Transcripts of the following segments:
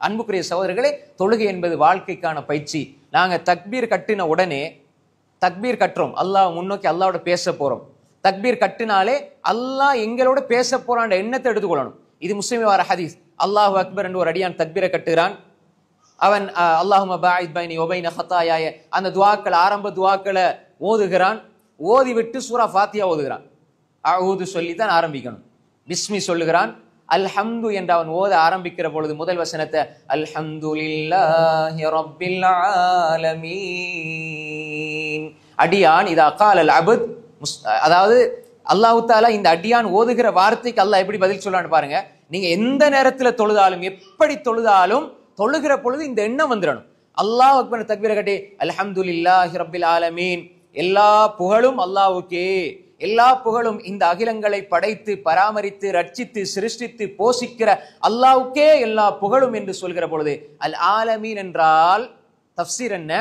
அன்புக்குரிய சகோதரர்களே, தொழுகை என்பது வாழ்க்கைக்கான பயிற்சி. நாங்க தக்பீர் கட்டின உடனே தக்பீர் கட்டுறோம், அல்லாஹ் முன்னோக்கி அல்லாவோட பேச போறோம். தக்பீர் கட்டினாலே அல்லாஹ் எங்களோட பேச போறான்ற எண்ணத்தை எடுத்துக்கொள்ளணும். இது முஸ்லிமில் வர ஹதீஸ். அல்லாஹு அக்பர் என்று ஒரு அடியான் தக்பீரை கட்டுகிறான். அவன் அல்லாஹும்ம பாயித் பைனி வபைன ஹதாயாய அந்த துஆக்கள், ஆரம்ப துஆக்களை ஓதுகிறான். ஓதி விட்டு சூரா ஃபாத்தியா ஓதுகிறான். அஊது சொல்லித்தான் ஆரம்பிக்கணும். பிஸ்மி சொல்லுகிறான். அல்ஹம்து என்று அவன் ஓத ஆரம்பிக்கிற பொழுது முதல் வசனத்தை அல்ஹம்துலில்லாஹி ரப்பில் ஆலமீன். அடியான் இதா காலல் அபுத், அதாவது அல்லாஹ் தஆலா இந்த அடியான் ஓதுகிற வார்த்தைக்கு அல்லாஹ் எப்படி பதில் சொல்லான்னு பாருங்க. நீங்க எந்த நேரத்துல தொழுதாலும், எப்படி தொழுதாலும், தொழுகிற பொழுது இந்த எண்ணம் வந்துடணும். அல்லாஹ் அக்பர் தக்பீரை கட்டி அல்ஹம்துலில்லாஹி ரப்பில் ஆலமீன், எல்லா புகழும் அல்லாஹ்வுக்கே, எல்லா புகழும் இந்த அகிலங்களை படைத்து பராமரித்து ரட்சித்து சிருஷ்டித்து போஷிக்கிற அல்லாஹ்வுக்கே எல்லா புகழும் என்று சொல்கிற பொழுது அல் ஆலமீன் என்றால் தஃப்சீர் என்ன?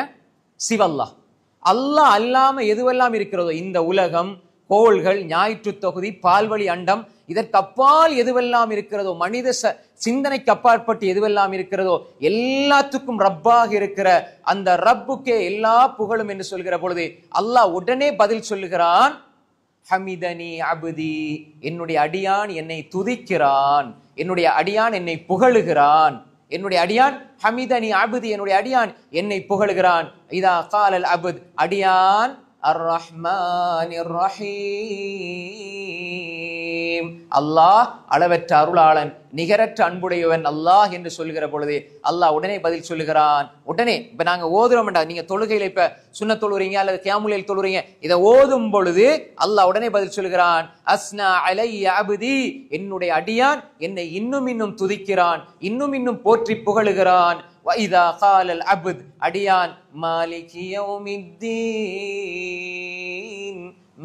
சிவல்லாஹ். அல்லாஹ் அல்லாம எதுவெல்லாம் இருக்கிறதோ, இந்த உலகம், கோள்கள், ஞாயிற்று தொகுதி, பால்வழி அண்டம், இதற்கு அப்பால் எதுவெல்லாம் இருக்கிறதோ, மனித சிந்தனைக்கு அப்பாற்பட்டு எதுவெல்லாம் இருக்கிறதோ எல்லாத்துக்கும் ரப்பாக இருக்கிற அந்த ரப்புக்கே எல்லா புகழும் என்று சொல்கிற பொழுது அல்லாஹ் உடனே பதில் சொல்லுகிறான். ஹமிதனி அபுதி, என்னுடைய அடியான் என்னை துதிக்கிறான், என்னுடைய அடியான் என்னை புகழுகிறான். என்னுடைய அடியான் ஹமிதனி அபுதி, என்னுடைய அடியான் என்னை புகழுகிறான். இதா காலல் அபுத், அடியான் அர் ரஹ்மானிர் ரஹீம், அல்லாஹ் அளவற்ற அருளாளன் நிகரற்ற அன்புடையவன் அல்லாஹ் என்று சொல்கிற பொழுது அல்லாஹ் உடனே பதில் சொல்லுகிறான். உடனே இப்ப நாங்க ஓதுறோம்டா, நீங்க தொழுகையில இப்ப சுன்னத் தொழுறீங்க அல்லது கியாமுல் தொழுறீங்க, இதை ஓதும் பொழுது அல்லாஹ் உடனே பதில் சொல்லுகிறான். அஸ்னா அலைய அபுதி, என்னுடைய அடியான் என்னை இன்னும் இன்னும் துதிக்கிறான், இன்னும் இன்னும் போற்றி புகழுகிறான். வைதா காலல் அபுத், அடியான் மாலிகி யௌமித்தீன்,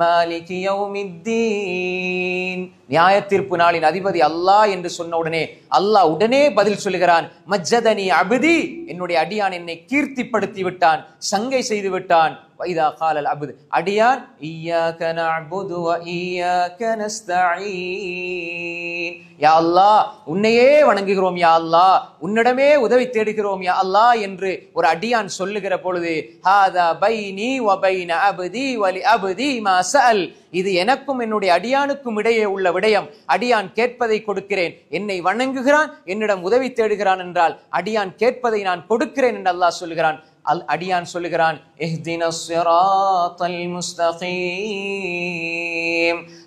மாலிகி யௌமித்தீன், நியாய தீர்ப்பு நாளின் அதிபதி அல்லாஹ் என்று சொன்ன உடனே அல்லாஹ் உடனே பதில் சொல்லுகிறான். மஜ்ஜதனி அபுதி, என்னுடைய அடியான் என்னை கீர்த்திப்படுத்தி விட்டான், சங்கை செய்து விட்டான். வைதா காலல் அபுத், அடியான் இய்யாக நஅபுது வ இய்யாக நஸ்தஈன், யா அல்லாஹ் உன்னையே வணங்குகிறோம், யா அல்லாஹ் உன்னிடமே உதவி தேடுகிறோம், யா அல்லாஹ் என்று ஒரு அடியான் சொல்லுகிற பொழுது ஹாதா பைனி வ பைன அப்தி வ லி அப்தி மா சஅல், இது எனக்கும் என்னுடைய அடியானுக்கும் இடையே உள்ள விடயம். அடியான் கேட்பதை கொடுக்கிறேன், என்னை வணங்குகிறான், என்னிடம் உதவி தேடுகிறான் என்றால் அடியான் கேட்பதை நான் கொடுக்கிறேன் என்று அல்லாஹ் சொல்லுகிறான். அடியான் சொல்லுகிறான் இஹ்தினஸ் ஸிராத்தல் முஸ்தகீம்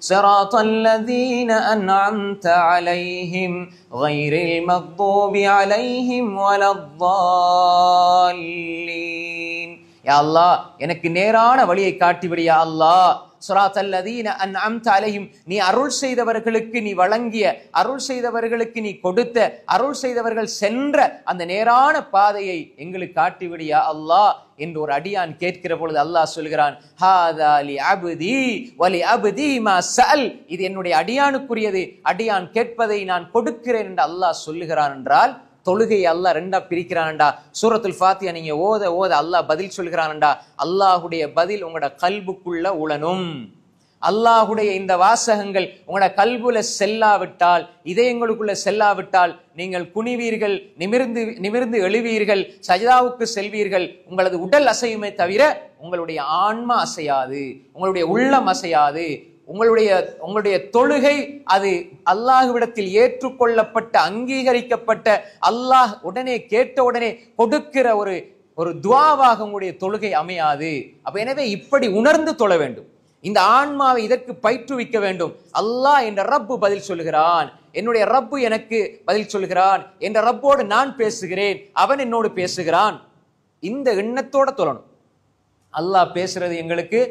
ஸிராத்தல் லதீன அன்அம்த அலைஹிம் கைரில் மக்தூபி அலைஹிம் வலத்தால்லீன், யா அல்லாஹ் எனக்கு நேரான வழியை காட்டிவிடு, யா அல்லாஹ். ஸிராத்தல் லதீன அன்அம்த அலைஹிம், நீ அருள் செய்தவர்களுக்கு நீ வழங்கிய, அருள் செய்தவர்களுக்கு நீ கொடுத்த, அருள் செய்தவர்கள் சென்ற அந்த நேரான பாதையை எங்களுக்கு காட்டிவிடு யா அல்லாஹ் என்று ஒரு அடியான் கேட்கிற பொழுது அல்லாஹ் சொல்கிறான் ஹாதா லி அப்தி வ லி அப்தி மா சஅல், இது என்னுடைய அடியானுக்குரியது, அடியான் கேட்பதை நான் கொடுக்கிறேன் என்று அல்லாஹ் சொல்லுகிறான். என்றால் தொழுகையை அல்லாஹ் ரெண்டா பிரிக்கிறான்டா. சூரத்துல் ஃபாத்தியா நீங்க ஓத ஓத அல்லாஹ் பதில் சொல்கிறான்டா. அல்லாஹுடைய பதில் உங்களோட கல்புக்குள்ள உளனும். அல்லாஹுடைய இந்த வாசகங்கள் உங்களோட கல்புல செல்லாவிட்டால், இதயங்களுக்குள்ள செல்லாவிட்டால் நீங்கள் குனிவீர்கள், நிமிர்ந்து எழுவீர்கள், சஜிதாவுக்கு செல்வீர்கள், உங்களது உடல் அசையுமே தவிர உங்களுடைய ஆன்மா அசையாது, உங்களுடைய உள்ளம் அசையாது. உங்களுடைய தொழுகை அது அல்லாஹ்விடத்தில் ஏற்றுக்கொள்ளப்பட்ட, அங்கீகரிக்கப்பட்ட, அல்லாஹ் உடனே கேட்ட உடனே கொடுக்கிற ஒரு துஆவாக உங்களுடைய தொழுகை அமையாது. அப்ப எனவே இப்படி உணர்ந்து தொழ வேண்டும். இந்த ஆன்மாவை இதற்கு பயிற்றுவிக்க வேண்டும். அல்லாஹ் என்ற ரப்பு பதில் சொல்லுகிறான், என்னுடைய ரப்பு எனக்கு பதில் சொல்லுகிறான், என்ற ரப்போடு நான் பேசுகிறேன், அவன் என்னோடு பேசுகிறான். இந்த எண்ணத்தோட தொழணும். அல்லாஹ் பேசுறது எங்களுக்கு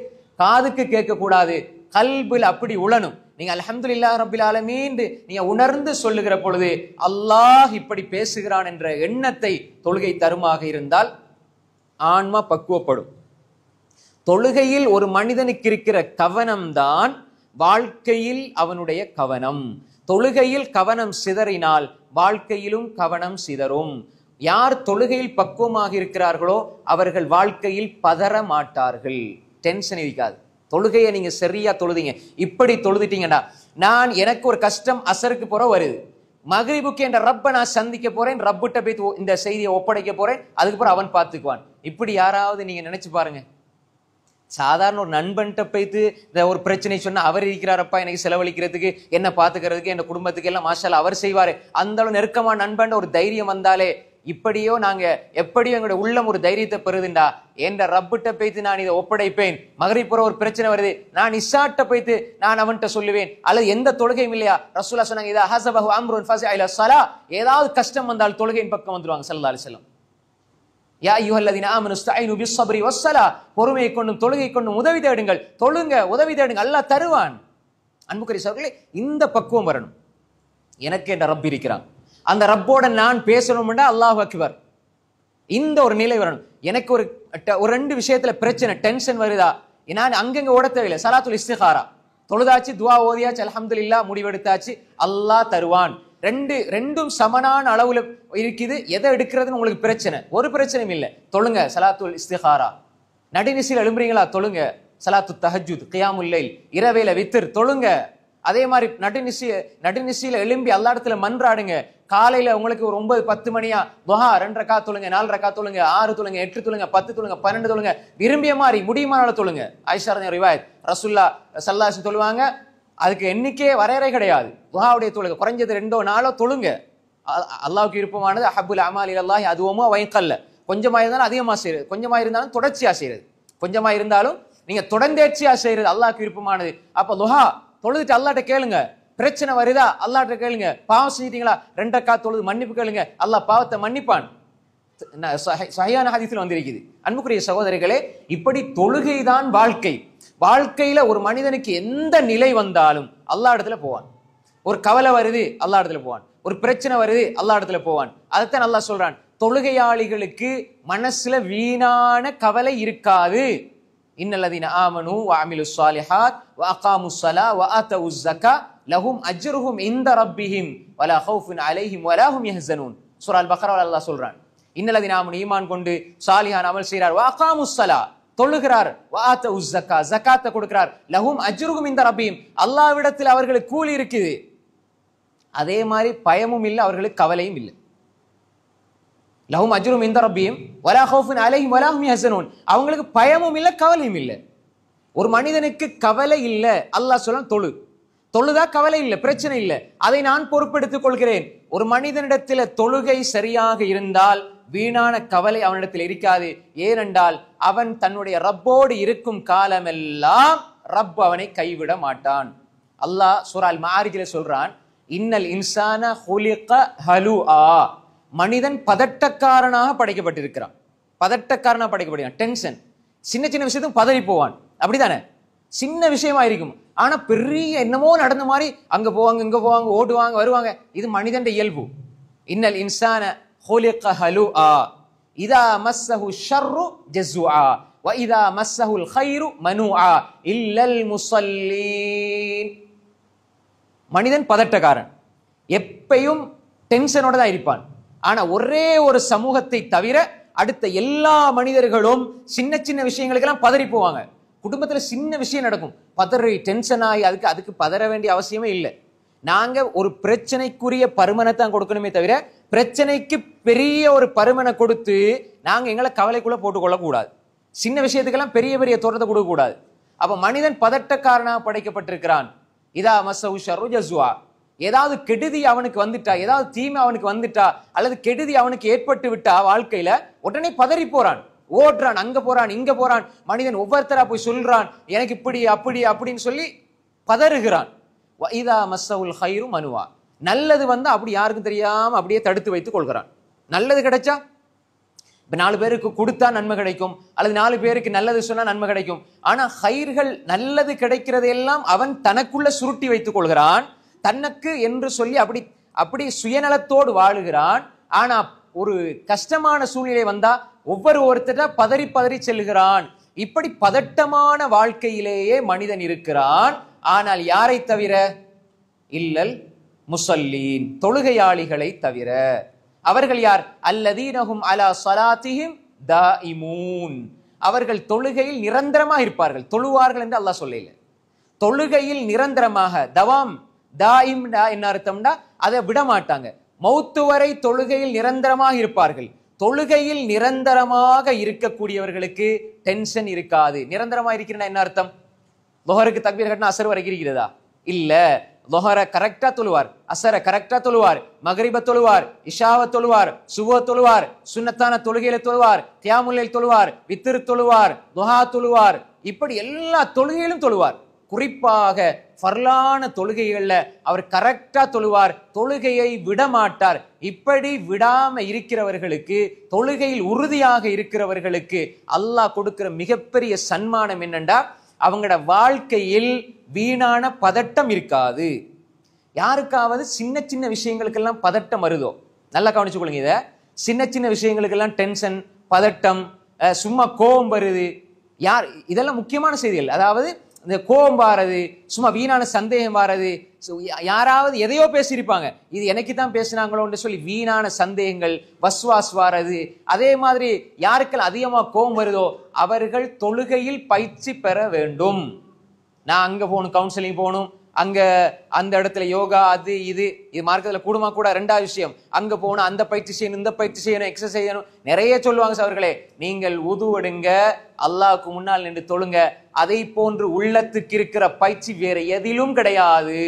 காதுக்கு கேட்க கூடாது, கல்பில் அப்படி உளனும். நீங்க அல்ஹம்துலில்லாஹ் ரப்பில் ஆலமீன் நீங்க உணர்ந்து சொல்லுகிற பொழுது அல்லாஹ் இப்படி பேசுகிறான் என்ற எண்ணத்தை தொழுகை தருமாக இருந்தால் ஆன்மா பக்குவப்படும். தொழுகையில் ஒரு மனிதனுக்கு இருக்கிற கவனம்தான் வாழ்க்கையில் அவனுடைய கவனம். தொழுகையில் கவனம் சிதறினால் வாழ்க்கையிலும் கவனம் சிதறும். யார் தொழுகையில் பக்குவமாக இருக்கிறார்களோ அவர்கள் வாழ்க்கையில் பதற மாட்டார்கள், டென்ஷன் இருக்காது. தொழுகையை நீங்க சரியா தொழுதீங்க, இப்படி தொழுதுட்டீங்கடா, எனக்கு ஒரு கஷ்டம் அசருக்கு போற வருது, மக்ரிபுக்கு என்ற ரப்ப நான் சந்திக்க போறேன், ரப்பிட்ட போய் இந்த செய்தியை ஒப்படைக்க போறேன், அதுக்கப்புறம் அவன் பார்த்துக்குவான். இப்படி யாராவது நீங்க நினைச்சு பாருங்க. சாதாரண ஒரு நண்பன்கிட்ட போய்த்து இந்த ஒரு பிரச்சனை சொன்னா அவர் இருக்கிறாரப்பா எனக்கு செலவழிக்கிறதுக்கு, என்ன பாத்துக்கிறதுக்கு, என் குடும்பத்துக்கு எல்லாம் மாஷால்லா அவர் செய்வாரு, அந்த அளவு நெருக்கமான நண்பன் ஒரு தைரியம் வந்தாலே, இப்படியோ நாங்க எப்படியோ எங்களுடைய உள்ளம் ஒரு தைரியத்தை பெறுதுண்டா, என்ற ரப்பிட்ட போய்த்து நான் இதை ஒப்படைப்பேன். மகரிப் ஒரு பிரச்சனை வருது, நான் இஷாட்ட போய்த்து நான் அவன்கிட்ட சொல்லுவேன். அல்லது எந்த தொழுகையும் இல்லையா, ரசூலுல்லாஹ் சொன்னாங்க இதா ஹஸபஹு அம்ருன் ஃபஸஅ இலா ஸலா, ஏதாவது கஷ்டம் வந்தால் தொழுகையின் பக்கம் வந்துருவாங்க ஸல்லல்லாஹு அலைஹி வஸல்லம். யா அய்யுஹல்லதீன ஆமனு இஸ்தஈனு பிஸ்ஸப்ரி வஸ்ஸலா, பொறுமையை கொண்டும் தொழுகை கொண்டும் உதவி தேடுங்கள், தொழுங்க உதவி தேடுங்க, அல்லாஹ் தருவான். அன்புக்குரிய சகோதரர்களே, இந்த பக்குவம் வரணும். எனக்கு என்ற ரப் இருக்கிறான், அந்த ரப்போட நான் பேசணும்னா அல்லாஹ் அக்பர், இந்த ஒரு நிலை வரணும். எனக்கு ஒரு 2 விஷயத்துல பிரச்சனை டென்ஷன் வருதா, நான் அங்கங்க ஓட தேவையில்லை, ஸலாத்துல் இஸ்திகாரா, தொழுதாச்சு துஆ ஓதியாச்சு அல்ஹம்துலில்லாஹ் முடிவெடுத்தாச்சு, அல்லாஹ் தருவான். ரெண்டும் சமனான அளவுல இருக்குது. எதை எடுக்கிறதுன்னு உங்களுக்கு பிரச்சனை, ஒரு பிரச்சனையும் இல்லை, தொழுங்க ஸலாத்துல் இஸ்திகாரா. நடுநிசையில் எழும்புறீங்களா, தொழுங்க ஸலாத்து தஹஜ்ஜுத் கியாமுல் லைல், இரவேல வித்ர் தொழுங்க. அதே மாதிரி நடுநிசையில எழும்பி அல்லா இடத்துல மன்றாடுங்க. காலையில உங்களுக்கு ஒரு 9-10 மணியா துஹா 2 ரக்காத் தொழுங்க, 4 ரக்காத் தொழுங்க, 6 தொழுங்க, 8 தொழுங்க, 10 தொழுங்க, 12 தொழுங்க, விரும்பிய மாதிரி முடியுமான தொழுங்க. ஆயிஷா ரிவாயத், ரசூலுல்லாஹ் ஸல்லல்லாஹு அலைஹி வஸல்லம் தொழுவாங்க, அதுக்கு எண்ணிக்கையே வரையறை கிடையாது. துஹாவுடைய தொழுகை குறைஞ்சது 2-4 தொழுங்க. அல்லாஹ்வுக்கு விருப்பமானது அஹப்புல் அமால் இலல்லாஹி அதுவமா வைக்கல்ல, கொஞ்சமா இருந்தாலும் அதிகமா செய்யறது, கொஞ்சமா இருந்தாலும் தொடர்ச்சியா செய்யறது, கொஞ்சமா இருந்தாலும் நீங்க தொடர்ந்தேர்ச்சியா செய்யறது அல்லாஹ்வுக்கு விருப்பமானது. அப்ப துஹா தொழுதுட்டு அல்லாஹ்ட்ட கேளுங்க, பிரச்சனை வருதா அல்லாஹ்ட்ட கேளுங்க, பாவம் செஞ்சிட்டீங்களா 2 ரக்காத் தொழுது மன்னிப்பு கேளுங்க, அல்லாஹ் பாவத்தை மன்னிப்பான். சஹீஹான ஹதீஸ்ல வந்திருக்குது. அன்புக்குரிய சகோதரிகளே, இப்படி தொழுகைதான் வாழ்க்கை. வாழ்க்கையில ஒரு மனிதனுக்கு எந்த நிலை வந்தாலும் அல்லாஹ் இடத்துல போவான். ஒரு கவலை வருது அல்லாஹ் இடத்துல போவான், ஒரு பிரச்சனை வருது அல்லாஹ் இடத்துல போவான். அதைத்தான் அல்லாஹ் சொல்றான், தொழுகையாளிகளுக்கு மனசுல வீணான கவலை இருக்காது. இன்னல்லதீன ஆமனு வ அமிலுஸ் ஸாலிஹாத் வ அகாமுஸ் ஸலா வ ஆத்தவுஸ் ஸக்கா லஹும் அஜ்ருஹும் இன்த ரப்பிஹிம் வலா கௌஃபுன் அலைஹிம் வலா ஹும் யஹ்ஸனூன். சூரா அல் பக்ரால அல்லாஹ் சொல்றான், இன்னல்லதீன ஆமனு ஈமான் கொண்டு சாலிஹான அமல் செய்றார், வ அகாமுஸ் ஸலா தொழுகிறார், வ ஆத்தவுஸ் ஸக்கா ஜகாத்தை கொடுக்கிறார், லஹும் அஜ்ருஹும் இன்த ரப்பிஹிம் அல்லாஹ்விடத்தில் அவர்களுக்கு கூலி இருக்குது. அதே மாதிரி பயமும் இல்லை, அவர்களுக்கு கவலையும் இல்லை. லஹும் அஜ்ருஹும் இன்த ரப்பிஹிம் வலா கௌஃபுன் அலைஹிம் வலா ஹும் யஹ்ஸனூன், அவங்களுக்கு பயமும் இல்லை கவலையும் இல்லை. ஒரு மனிதனுக்கு கவலை இல்லை, அல்லாஹ் சொல்றான் தொழுதா கவலை இல்லை, பிரச்சனை இல்லை, அதை நான் பொறுப்பெடுத்துக் கொள்கிறேன். ஒரு மனிதனிடத்தில் தொழுகை சரியாக இருந்தால் வீணான கவலை அவனிடத்தில் இருக்காது. ஏனென்றால் அவன் தன்னுடைய ரப்போடு இருக்கும் காலமெல்லாம் ரப் அவனை கைவிட மாட்டான். அல்லாஹ் சூரா அல் மஆரிஜ்ல சொல்றான், இன்னல் இன்சான ஹுலிக ஹலுஆ, மனிதன் பதட்டக்காரனாக படைக்கப்பட்டிருக்கிறான். பதட்டக்காரனாக படைக்கப்படுகிறான். டென்ஷன், சின்ன சின்ன விஷயத்துக்கு பதறி போவான், அப்படித்தானே? சின்ன விஷயமா இருக்கும், ஆனா பெரிய என்னமோ நடந்த மாதிரி அங்க போவாங்க இங்க போவாங்க, ஓடுவாங்க வருவாங்க. இது மனிதன் இயல்பு. இன்னல் இன்சான ஹுலிக ஹலுஆ இதா மஸ்ஸஹு ஷர்ரு ஜஸூஆ வ இதா மஸ்ஸஹுல் கைரு மனூஆ இல்லல் முஸல்லீன். மனிதன் பதட்டக்காரன், எப்பயும் டென்ஷனோட தான் இருப்பான். ஆனா ஒரே ஒரு சமூகத்தை தவிர அடுத்த எல்லா மனிதர்களும் சின்ன சின்ன விஷயங்களுக்கெல்லாம் பதறி போவாங்க. குடும்பத்துல சின்ன விஷயம் நடக்கும், பதறி டென்ஷன் ஆகி அதுக்கு பதற வேண்டிய அவசியமே இல்லை. நாங்க ஒரு பிரச்சனைக்குரிய பருமனை தான் கொடுக்கணுமே தவிர பிரச்சனைக்கு பெரிய ஒரு பருமனை கொடுத்து நாங்க எங்களை கவலைக்குள்ள போட்டுக்கொள்ள கூடாது. சின்ன விஷயத்துக்கெல்லாம் பெரிய பெரிய தோற்றத்தை கொடுக்க கூடாது. அப்ப மனிதன் பதட்டக்காரனாக படைக்கப்பட்டிருக்கிறான். இதா மஸ்ஸஹு ஷர்ரு ஜஸூஆ, ஏதாவது கெடுதி அவனுக்கு வந்துட்டா, ஏதாவது தீமை அவனுக்கு வந்துட்டா, அல்லது கெடுதி அவனுக்கு ஏற்பட்டு விட்டா வாழ்க்கையில உடனே பதறி போறான், ஓடுறான், அங்க போறான் இங்க போறான். மனிதன் ஒவ்வொருத்தரா போய் சொல்றான், எனக்கு இப்படி அப்படி அப்படின்னு சொல்லி பதறுகிறான். இதா மஸ்ஸஹுல் கைரு மனுஆ, நல்லது வந்தா அப்படி யாருக்கும் தெரியாம அப்படியே தடுத்து வைத்துக் கொள்கிறான். நல்லது கிடைச்சா இப்ப 4 பேருக்கு கொடுத்தா நன்மை கிடைக்கும், அல்லது 4 பேருக்கு நல்லது சொன்னா நன்மை கிடைக்கும். ஆனா ஹைர்கள் நல்லது கிடைக்கிறதெல்லாம் அவன் தனக்குள்ள சுருட்டி வைத்துக் கொள்கிறான், தனக்கு என்று சொல்லி அப்படி சுயநலத்தோடு வாழுகிறான். ஆனா ஒரு கஷ்டமான சூழ்நிலை வந்தா ஒவ்வொருத்தர பதறி பதறி செல்கிறான். இப்படி பதட்டமான வாழ்க்கையிலேயே மனிதன் இருக்கிறான். ஆனால் யாரை தவிர? இல்லல் முஸல்லீன், தொழுகையாளிகளை தவிர. அவர்கள் யார்? அல்லதீனஹும் அலா ஸலாத்திஹிம் தாயிமூன், அவர்கள் தொழுகையில் நிரந்தரமாக இருப்பார்கள். தொழுவார்கள் என்று அல்லாஹ் சொல்லல, தொழுகையில் நிரந்தரமாக தவாம், தாயிம் என்ன அர்த்தம்னா அதை விட மாட்டாங்க. மௌத்து வரை தொழுகையில் நிரந்தரமாக இருப்பார்கள். தொழுகையில் நிரந்தரமாக இருக்கக்கூடியவர்களுக்கு டென்ஷன் இருக்காது. நிரந்தரமா இருக்கிறனா என்ன அர்த்தம்? லுஹருக்கு தக்பீர் கட்டினா அசர் வரைக்கும் இருக்கிறதா? இல்ல. லுஹரை கரெக்டா தொழுவார், அசரை கரெக்டா தொழுவார், மகரிப தொழுவார், இஷாவ தொழுவார், சுப தொழுவார், சுன்னத்தான தொழுகையில தொழுவார், தியாமுல்லைல் தொழுவார், வித்திர் தொழுவார், துஹா தொழுவார், இப்படி எல்லா தொழுகையிலும் தொழுவார். குறிப்பாக ஃபர்லான தொழுகைகள்ல அவர் கரெக்டா தொழுவார், தொழுகையை விட மாட்டார். இப்படி விடாம இருக்கிறவர்களுக்கு, தொழுகையில் உறுதியாக இருக்கிறவர்களுக்கு அல்லாஹ் கொடுக்கிற மிகப்பெரிய சன்மானம் என்னண்டா, அவங்களோட வாழ்க்கையில் வீணான பதட்டம் இருக்காது. யாருக்காவது சின்ன சின்ன விஷயங்களுக்கெல்லாம் பதட்டம் வருதோ, நல்லா கவனிச்சு கொள்ளுங்க. இத சின்ன சின்ன விஷயங்களுக்கெல்லாம் டென்ஷன், பதட்டம், சும்மா கோபம் வருது, யார் இதெல்லாம் முக்கியமான செய்திகள். அதாவது இந்த கோபம் வாரது, சும்மா வீணான சந்தேகம் வாரது, யாராவது எதையோ பேசியிருப்பாங்க, இது எனக்கு தான் பேசினாங்களோன்னு சொல்லி வீணான சந்தேகங்கள், வஸ்வாஸ் வாரது. அதே மாதிரி யாருக்கெல்லாம் அதிகமா கோபம் வருதோ அவர்கள் தொழுகையில் பயிற்சி பெற வேண்டும். நான் அங்க போகணும், கவுன்சிலிங் போகணும், அங்க அந்த இடத்துல யோகா, அது இது மார்க்கத்துல கூடுமா கூட. ரெண்டாவது விஷயம், அங்க போகணும், அந்த பயிற்சி செய்யணும், இந்த பயிற்சி செய்யணும், எக்ஸசைஸ் செய்யணும், நிறைய சொல்லுவாங்க. சவர்களே, நீங்கள் உது எடுங்க, அல்லாஹ்வுக்கு முன்னால் நின்று தொழுங்க. அதை போன்று உள்ளத்துக்கு இருக்கிற பயிற்சி வேற எதிலும் கிடையாது.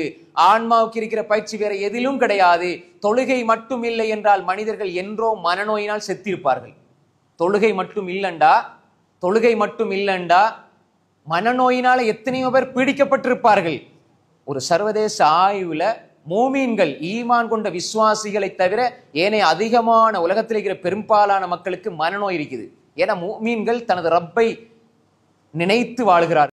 ஆன்மாவுக்கு இருக்கிற பயிற்சி வேற எதிலும் கிடையாது. தொழுகை மட்டும் இல்லை என்றால் மனிதர்கள் என்றோ மனநோயினால் செத்திருப்பார்கள். தொழுகை மட்டும் இல்லண்டா மனநோயினால எத்தனையோ பேர் பீடிக்கப்பட்டிருப்பார்கள். ஒரு சர்வதேச ஆய்வுல மூமீன்கள், ஈமான் கொண்ட விசுவாசிகளை தவிர ஏனைய அதிகமான உலகத்தில் இருக்கிற பெரும்பாலான மக்களுக்கு மனநோய் இருக்குது. ஏன்னா மூமீன்கள் தனது ரப்பை நினைத்து வாழ்கிறார்.